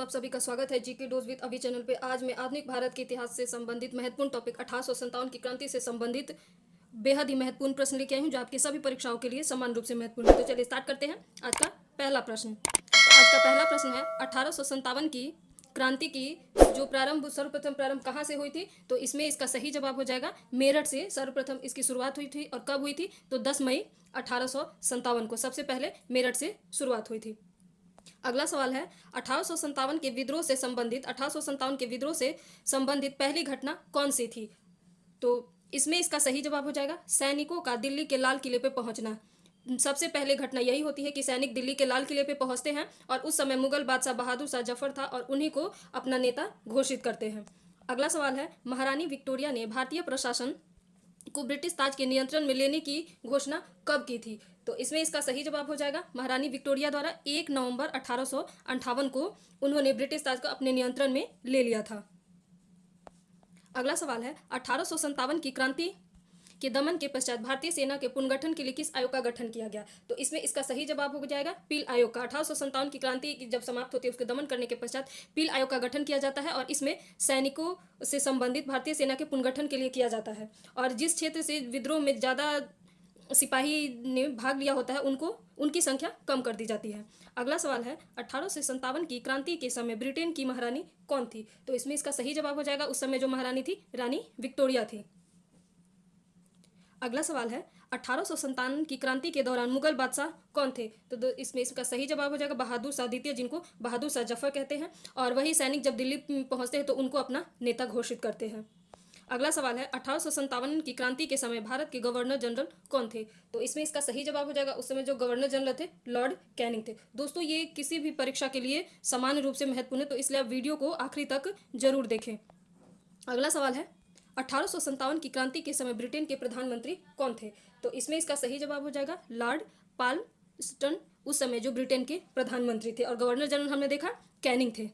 आप सभी का स्वागत है जीके डोज विद अभी चैनल पे। आज मैं आधुनिक भारत के इतिहास से संबंधित महत्वपूर्ण टॉपिक 1857 की क्रांति से संबंधित बेहद ही महत्वपूर्ण प्रश्न लेके आई हूँ, जो आपकी सभी परीक्षाओं के लिए समान रूप से महत्वपूर्ण है। तो चलिए स्टार्ट करते हैं आज का पहला प्रश्न। आज का पहला प्रश्न है 1857 की क्रांति की जो सर्वप्रथम प्रारंभ कहाँ से हुई थी? तो इसमें इसका सही जवाब हो जाएगा मेरठ से सर्वप्रथम इसकी शुरुआत हुई थी। और कब हुई थी? तो 10 मई 1857 को सबसे पहले मेरठ से शुरुआत हुई थी। अगला सवाल है 1857 के विद्रोह से संबंधित पहली घटना कौन सी थी? तो इसमें इसका सही जवाब हो जाएगा सैनिकों का दिल्ली के लाल किले पे पहुंचना। सबसे पहले घटना यही होती है कि सैनिक दिल्ली के लाल किले पे पहुंचते हैं और उस समय मुगल बादशाह बहादुर शाह जफर था और उन्हीं को अपना नेता घोषित करते हैं। अगला सवाल है महारानी विक्टोरिया ने भारतीय प्रशासन को ब्रिटिश ताज के नियंत्रण में लेने की घोषणा कब की थी? तो इसमें इसका सही जवाब हो जाएगा महारानी विक्टोरिया द्वारा 1 नवंबर 1858 को उन्होंने ब्रिटिश ताज को अपने नियंत्रण में ले लिया था। अगला सवाल है 1857 की क्रांति के दमन के पश्चात भारतीय सेना के पुनर्गठन के लिए किस आयोग का गठन किया गया? तो इसमें इसका सही जवाब हो जाएगा पील आयोग का। 1857 की क्रांति जब समाप्त होती है उसके दमन करने के पश्चात पील आयोग का गठन किया जाता है और इसमें सैनिकों से संबंधित भारतीय सेना के पुनर्गठन के लिए किया जाता है। और जिस क्षेत्र से विद्रोह में ज़्यादा सिपाही ने भाग लिया होता है उनकी संख्या कम कर दी जाती है। अगला सवाल है 1857 की क्रांति के समय ब्रिटेन की महारानी कौन थी? तो इसमें इसका सही जवाब हो जाएगा उस समय जो महारानी थी रानी विक्टोरिया थी। अगला सवाल है 1857 की क्रांति के दौरान मुगल बादशाह कौन थे? तो इसमें इसका सही जवाब हो जाएगा बहादुर शाह द्वितीय, जिनको बहादुर शाह जफर कहते हैं। और वही सैनिक जब दिल्ली पहुंचते हैं तो उनको अपना नेता घोषित करते हैं। अगला सवाल है 1857 की क्रांति के समय भारत के गवर्नर जनरल कौन थे? तो इसमें इसका सही जवाब हो जाएगा उस समय जो गवर्नर जनरल थे लॉर्ड कैनिंग थे। दोस्तों ये किसी भी परीक्षा के लिए समान रूप से महत्वपूर्ण है, तो इसलिए आप वीडियो को आखिरी तक जरूर देखें। अगला सवाल है 1857 की क्रांति के समय ब्रिटेन के प्रधानमंत्री कौन थे? तो इसमें इसका सही जवाब हो जाएगा लॉर्ड पाल्मस्टन, उस समय जो ब्रिटेन के प्रधानमंत्री थे। और गवर्नर जनरल हमने देखा कैनिंग थे।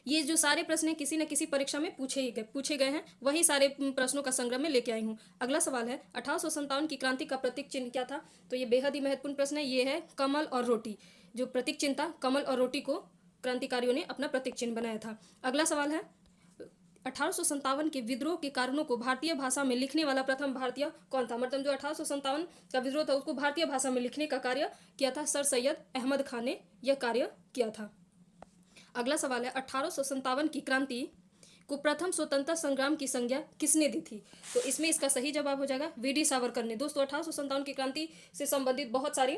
ये जो सारे प्रश्न किसी न किसी परीक्षा में पूछे गए हैं, वही सारे प्रश्नों का संग्रह में लेके आई हूँ। अगला सवाल है 1857 की क्रांति का प्रतीक चिन्ह क्या था? तो ये बेहद ही महत्वपूर्ण प्रश्न है। ये है कमल और रोटी। जो प्रतीक चिन्ह था कमल और रोटी को क्रांतिकारियों ने अपना प्रतीक चिन्ह बनाया था। अगला सवाल है 1857 के विद्रोह के कारणों को भारतीय भाषा में लिखने वाला प्रथम भारतीय कौन था? मतलब जो 1857 का विद्रोह था उसको भारतीय भाषा में लिखने का कार्य किया था सर सैयद अहमद खान ने यह कार्य किया था। अगला सवाल है 1857 की क्रांति को प्रथम स्वतंत्रता संग्राम की संज्ञा किसने दी थी? तो इसमें इसका सही जवाब हो जाएगा वी डी सावरकर ने। दोस्तों 1857 की क्रांति से संबंधित बहुत सारे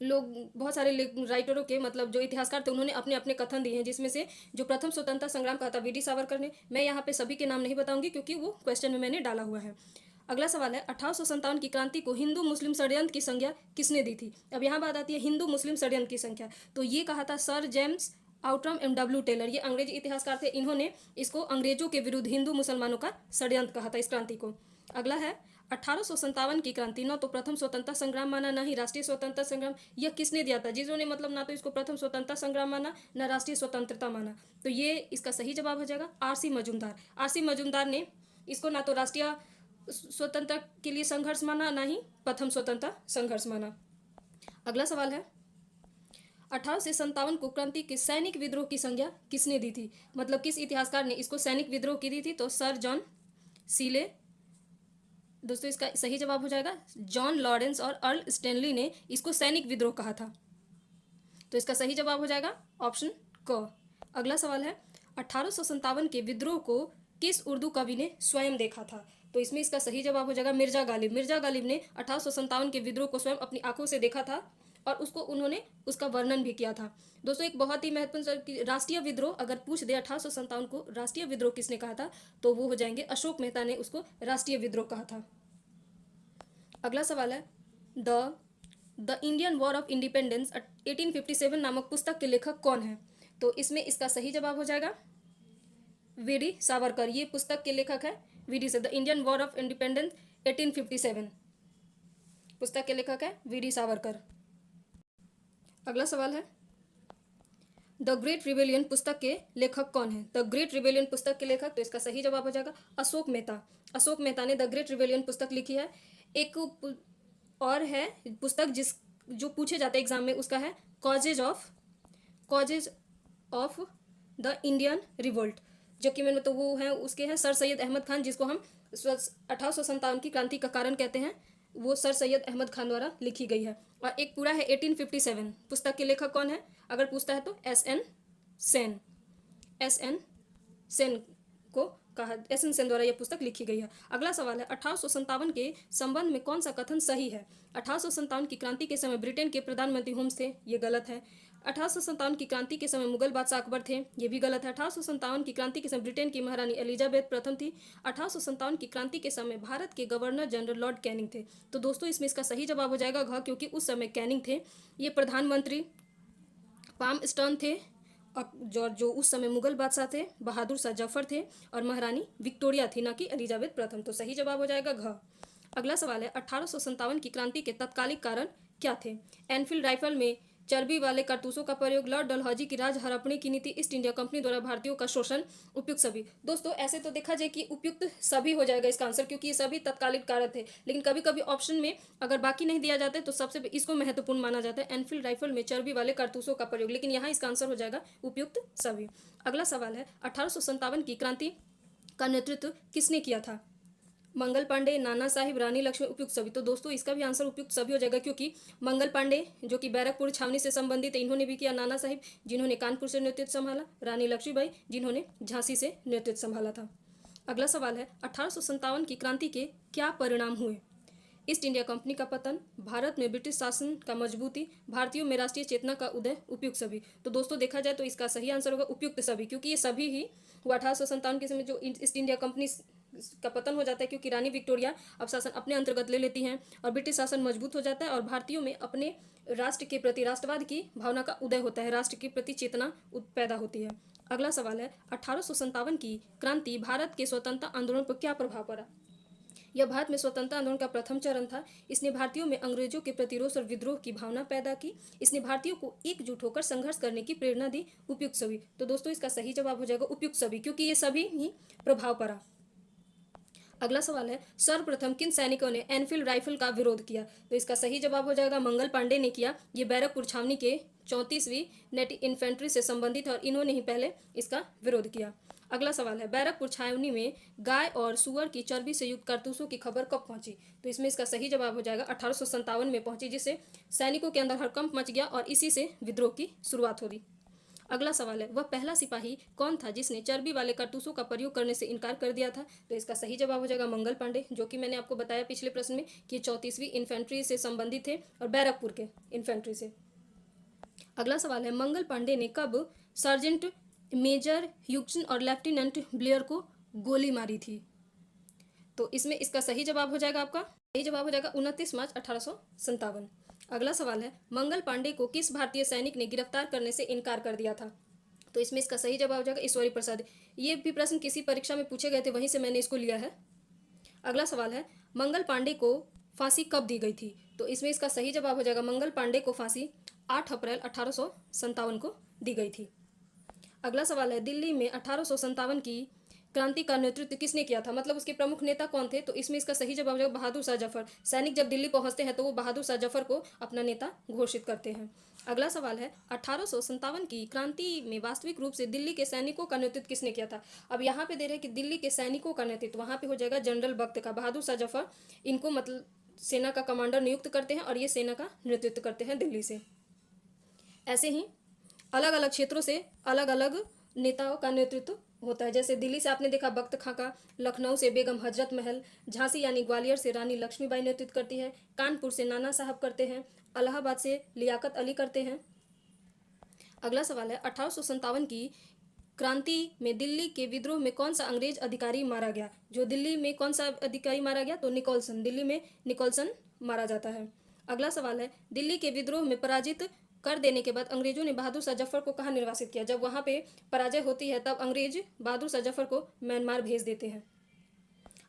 राइटरों के मतलब जो इतिहासकार थे उन्होंने अपने अपने कथन दिए हैं, जिसमें से जो प्रथम स्वतंत्रता संग्राम कहा था वी डी सावरकर ने। मैं यहाँ पे सभी के नाम नहीं बताऊंगी क्योंकि वो क्वेश्चन में मैंने डाला हुआ है। अगला सवाल है 1857 की क्रांति को हिंदू मुस्लिम षड्यंत्र की संज्ञा किसने दी थी? अब यहाँ बात आती है हिंदू मुस्लिम षड्यंत्र की संख्या। तो ये कहा था सर जेम्स आउटरम एम.डब्ल्यू. टेलर। ये अंग्रेजी इतिहासकार थे। इन्होंने इसको अंग्रेजों के विरुद्ध हिंदू मुसलमानों का षड्यंत्र कहा था इस क्रांति को। अगला है 1857 की क्रांति न तो प्रथम स्वतंत्रता संग्राम माना न ही राष्ट्रीय स्वतंत्रता संग्राम। यह किसने दिया था? जिन्होंने मतलब ना तो इसको प्रथम स्वतंत्रता संग्राम माना न राष्ट्रीय स्वतंत्रता माना। तो ये इसका सही जवाब हो जाएगा आर.सी. मजूमदार। आर.सी. मजूमदार ने इसको ना तो राष्ट्रीय स्वतंत्रता के लिए संघर्ष माना ना ही प्रथम स्वतंत्रता संघर्ष माना। अगला सवाल है 1857 को क्रांति के सैनिक विद्रोह की संज्ञा किसने दी थी? मतलब किस इतिहासकार ने इसको सैनिक विद्रोह की दी थी? तो सर जॉन सीले। दोस्तों इसका सही जवाब हो जाएगा जॉन लॉरेंस और अर्ल स्टैनली ने इसको सैनिक विद्रोह कहा था। तो इसका सही जवाब हो जाएगा ऑप्शन क। अगला सवाल है 1857 के विद्रोह को किस उर्दू कवि ने स्वयं देखा था? तो इसमें इसका सही जवाब हो जाएगा मिर्जा गालिब। मिर्जा गालिब ने 1857 के विद्रोह को स्वयं अपनी आंखों से देखा था और उसको उन्होंने उसका वर्णन भी किया था। दोस्तों एक बहुत ही महत्वपूर्ण राष्ट्रीय विद्रोह अगर पूछ दे 1857 को राष्ट्रीय विद्रोह किसने कहा था, तो वो हो जाएंगे अशोक मेहता ने उसको राष्ट्रीय विद्रोह कहा था। अगला सवाल है the Indian war of independence 1857 नामक पुस्तक के लेखक कौन है? तो इसमें इसका सही जवाब हो जाएगा वी डी सावरकर। ये पुस्तक के लेखक है वी डी से the Indian war of independence 1857 पुस्तक के लेखक है वी डी सावरकर। अगला सवाल है द ग्रेट रिबेलियन पुस्तक के लेखक कौन है? द ग्रेट रिबेलियन पुस्तक के लेखक, तो इसका सही जवाब हो जाएगा अशोक मेहता। अशोक मेहता ने द ग्रेट रिबेलियन पुस्तक लिखी है। एक और है पुस्तक जो पूछे जाते हैं एग्जाम में, उसका है causes of causes of the Indian revolt, जो कि मैंने तो वो है उसके हैं सर सैयद अहमद खान, जिसको हम 1857 की क्रांति का कारण कहते हैं, वो सर सैयद अहमद खान द्वारा लिखी गई है। और एक पूरा है 1857, पुस्तक के लेखक कौन है अगर पूछता है तो एस एन सेन को कहा, एस एन सेन द्वारा यह पुस्तक लिखी गई है। अगला सवाल है 1857 के संबंध में कौन सा कथन सही है। 1857 की क्रांति के समय ब्रिटेन के प्रधानमंत्री होम्स थे, ये गलत है। 1857 की क्रांति के समय मुगल बादशाह अकबर थे, ये भी गलत है। 1857 की क्रांति के समय ब्रिटेन की महारानी एलिजाबेथ प्रथम थी। 1857 की क्रांति के समय भारत के गवर्नर जनरल लॉर्ड कैनिंग थे। तो दोस्तों इसमें इसका सही जवाब हो जाएगा घ, क्योंकि उस समय कैनिंग थे, ये प्रधानमंत्री पाम थे, जो उस समय मुगल बादशाह थे बहादुर शाह जफर थे, और महारानी विक्टोरिया थी, ना कि एलिजाबेथ प्रथम। तो सही जवाब हो जाएगा घ। अगला सवाल है 1857 की क्रांति के तत्कालिक कारण क्या थे। एनफील्ड राइफल में चर्बी वाले कारतूसों का प्रयोग, लॉर्ड डलहौजी की राज हड़पने की नीति, ईस्ट इंडिया कंपनी द्वारा भारतीयों का शोषण, उपयुक्त सभी। दोस्तों ऐसे तो देखा जाए कि उपयुक्त सभी हो जाएगा इसका आंसर, क्योंकि ये सभी तत्कालिक कारण थे, लेकिन कभी कभी ऑप्शन में अगर बाकी नहीं दिया जाता है तो सबसे इसको महत्वपूर्ण माना जाता है, एनफील्ड राइफल में चर्बी वाले कारतूसों का प्रयोग, लेकिन यहाँ इसका आंसर हो जाएगा उपयुक्त सभी। अगला सवाल है 1857 की क्रांति का नेतृत्व किसने किया था। मंगल पांडे, नाना साहिब, रानी लक्ष्मी, उपयुक्त सभी। तो दोस्तों इसका भी आंसर उपयुक्त सभी हो जाएगा, क्योंकि मंगल पांडे जो कि बैरकपुर छावनी से संबंधित है, इन्होंने भी किया। नाना साहिब जिन्होंने कानपुर से नेतृत्व संभाला। रानी लक्ष्मीबाई जिन्होंने झांसी से नेतृत्व संभाला था। अगला सवाल है 1857 की क्रांति के क्या परिणाम हुए। ईस्ट इंडिया कंपनी का पतन, भारत में ब्रिटिश शासन का मजबूती, भारतीयों में राष्ट्रीय चेतना का उदय, उपयुक्त सभी। तो दोस्तों देखा जाए तो इसका सही आंसर होगा उपयुक्त सभी, क्योंकि ये सभी ही 1857 के समय जो ईस्ट इंडिया कंपनी का पतन हो जाता है, क्योंकि रानी विक्टोरिया अब शासन अपने अंतर्गत ले लेती हैं और ब्रिटिश शासन मजबूत हो जाता है, और भारतीयों में अपने राष्ट्र के प्रति, राष्ट्रवाद की भावना का उदय होता है, राष्ट्र के प्रति चेतना पैदा होती है। अगला सवाल है 1857 की क्रांति भारत के स्वतंत्रता आंदोलन पर क्या प्रभाव पड़ा। यह भारत में स्वतंत्रता आंदोलन का प्रथम चरण था। इसने भारतीयों में अंग्रेजों के प्रतिरोध और विद्रोह की भावना पैदा की। इसने भारतीयों को एकजुट होकर संघर्ष करने की प्रेरणा दी, उपयुक्त सभी। तो दोस्तों इसका सही जवाब हो जाएगा उपयुक्त सभी, क्योंकि ये सभी ही प्रभाव पड़ा। अगला सवाल है सर्वप्रथम किन सैनिकों ने एनफील्ड राइफल का विरोध किया। तो इसका सही जवाब हो जाएगा मंगल पांडे ने किया। ये बैरकपुर छावनी के 34वीं नेटिव इन्फेंट्री से संबंधित है और इन्होंने ही पहले इसका विरोध किया। अगला सवाल है बैरकपुर छावनी में गाय और सुअर की चर्बी से युक्त कारतूसों की खबर कब पहुंची। तो इसमें इसका सही जवाब हो जाएगा 1857 में पहुंची, जिससे सैनिकों के अंदर हड़कंप मच गया और इसी से विद्रोह की शुरुआत हो गई। अगला सवाल है वह पहला सिपाही कौन था जिसने चर्बी वाले कारतूसों का प्रयोग करने से इनकार कर दिया था। तो इसका सही जवाब हो जाएगा मंगल पांडे, जो कि मैंने आपको बताया पिछले प्रश्न में कि 34वीं इन्फेंट्री से संबंधित थे और बैरकपुर के इन्फेंट्री से। अगला सवाल है मंगल पांडे ने कब सार्जेंट मेजर ह्यूगसन और लेफ्टिनेंट ब्लेयर को गोली मारी थी। तो इसमें इसका सही जवाब हो जाएगा, आपका सही जवाब हो जाएगा 29 मार्च 1857। अगला सवाल है मंगल पांडे को किस भारतीय सैनिक ने गिरफ्तार करने से इनकार कर दिया था। तो इसमें इसका सही जवाब हो जाएगा ईश्वरी प्रसाद। ये भी प्रश्न किसी परीक्षा में पूछे गए थे, वहीं से मैंने इसको लिया है। अगला सवाल है मंगल पांडे को फांसी कब दी गई थी। तो इसमें इसका सही जवाब हो जाएगा मंगल पांडे को फांसी 8 अप्रैल 1857 को दी गई थी। अगला सवाल है दिल्ली में 1857 की क्रांति का नेतृत्व किसने किया था, मतलब उसके प्रमुख नेता कौन थे। तो इसमें इसका सही जवाब है बहादुर शाह जफर। सैनिक जब दिल्ली पहुंचते हैं तो वो बहादुर शाह जफर को अपना नेता घोषित करते हैं। अगला सवाल है 1857 की क्रांति में वास्तविक रूप से दिल्ली के सैनिकों का नेतृत्व किसने किया था। अब यहाँ पे दे रहे हैं कि दिल्ली के सैनिकों का नेतृत्व, वहाँ पे हो जाएगा जनरल बख्त का। बहादुर शाह जफर इनको मतलब सेना का कमांडर नियुक्त करते हैं और ये सेना का नेतृत्व करते हैं दिल्ली से। ऐसे ही अलग अलग क्षेत्रों से अलग अलग नेताओं का नेतृत्व होता है। जैसे दिल्ली से आपने देखा बख्त खां का, लखनऊ से बेगम हजरत महल, झांसी यानी ग्वालियर से रानी लक्ष्मीबाई नेतृत्व करती है, कानपुर से नाना साहब करते हैं, इलाहाबाद से लियाकत अली करते हैं। अगला सवाल है 1857 की क्रांति में दिल्ली के विद्रोह में कौन सा अंग्रेज अधिकारी मारा गया। जो दिल्ली में कौन सा अधिकारी मारा गया, तो निकोलसन, दिल्ली में निकोलसन मारा जाता है। अगला सवाल है दिल्ली के विद्रोह में पराजित कर देने के बाद अंग्रेजों ने बहादुर शाह जफर को कहाँ निर्वासित किया। जब वहाँ पे पराजय होती है तब अंग्रेज बहादुर शाह जफर को म्यांमार भेज देते हैं।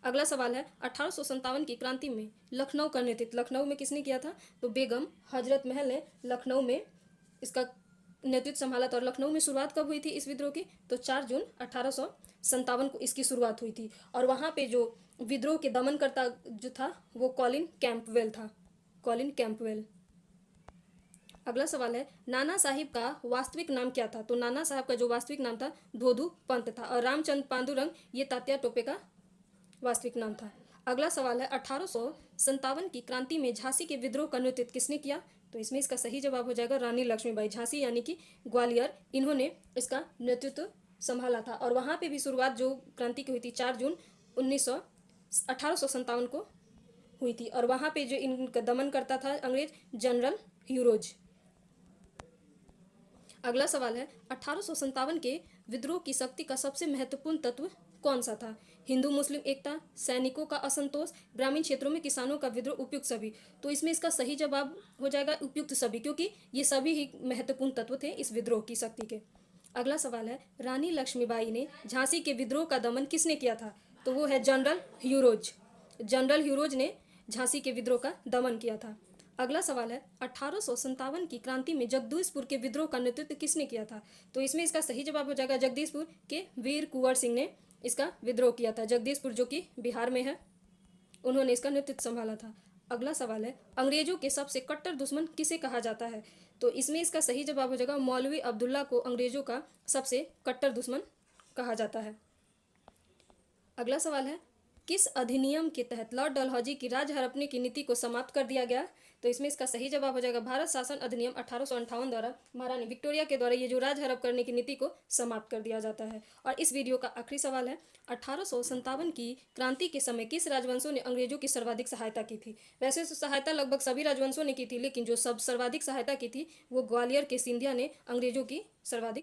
अगला सवाल है 1857 की क्रांति में लखनऊ का नेतृत्व लखनऊ में किसने किया था। तो बेगम हजरत महल ने लखनऊ में इसका नेतृत्व संभाला था। और लखनऊ में शुरुआत कब हुई थी इस विद्रोह की, तो 4 जून 1857 को इसकी शुरुआत हुई थी। और वहाँ पे जो विद्रोह के दमनकर्ता जो था वो कॉलिन कैंपवेल था, कॉलिन कैंपवेल। अगला सवाल है, नाना साहिब का वास्तविक नाम क्या था? तो नाना साहब का जो वास्तविक नाम था धोधू पंत था, और रामचंद पांडुरंग ये तात्या टोपे का वास्तविक नाम था। अगला सवाल है, 1857 की क्रांति में झांसी के विद्रोह का नेतृत्व किसने किया? तो इसमें इसका सही जवाब हो जाएगा रानी लक्ष्मीबाई। झांसी यानी कि ग्वालियर, इन्होंने इसका नेतृत्व संभाला था। और वहाँ पे भी शुरुआत जो क्रांति की हुई थी 4 जून 1857 को हुई थी। और वहाँ पे जो इनका दमन करता था अंग्रेज, जनरल ह्यूरोज। अगला सवाल है, 1857 के विद्रोह की शक्ति का सबसे महत्वपूर्ण तत्व कौन सा था? हिंदू मुस्लिम एकता, सैनिकों का असंतोष, ग्रामीण क्षेत्रों में किसानों का विद्रोह, उपयुक्त सभी। तो इसमें इसका सही जवाब हो जाएगा उपयुक्त सभी, क्योंकि ये सभी ही महत्वपूर्ण तत्व थे इस विद्रोह की शक्ति के। अगला सवाल है, रानी लक्ष्मीबाई ने झांसी के विद्रोह का दमन किसने किया था? तो वो है जनरल ह्यूरोज। जनरल ह्यूरोज ने झांसी के विद्रोह का दमन किया था। अगला सवाल है, 1857 की क्रांति में जगदीशपुर के विद्रोह का नेतृत्व किसने किया था? तो इसमें इसका सही जवाब हो जाएगा जगदीशपुर के वीर कुंवर सिंह ने इसका विद्रोह किया था। जगदीशपुर जो कि बिहार में है, उन्होंने इसका नेतृत्व संभाला था। अगला सवाल है, अंग्रेजों के सबसे कट्टर दुश्मन किसे कहा जाता है? तो इसमें इसका सही जवाब हो जाएगा मौलवी अब्दुल्ला को अंग्रेजों का सबसे कट्टर दुश्मन कहा जाता है। अगला सवाल है, किस अधिनियम के तहत लॉर्ड डलहौजी की राज हड़पने की नीति को समाप्त कर दिया गया? तो इसमें इसका सही जवाब हो जाएगा भारत शासन अधिनियम 1858 द्वारा महारानी विक्टोरिया के द्वारा ये जो राज हड़प करने की नीति को समाप्त कर दिया जाता है। और इस वीडियो का आखिरी सवाल है, 1857 की क्रांति के समय किस राजवंशों ने अंग्रेजों की सर्वाधिक सहायता की थी? वैसे तो सहायता लगभग सभी राजवंशों ने की थी, लेकिन जो सब सर्वाधिक सहायता की थी वो ग्वालियर के सिंधिया ने अंग्रेजों की सर्वाधिक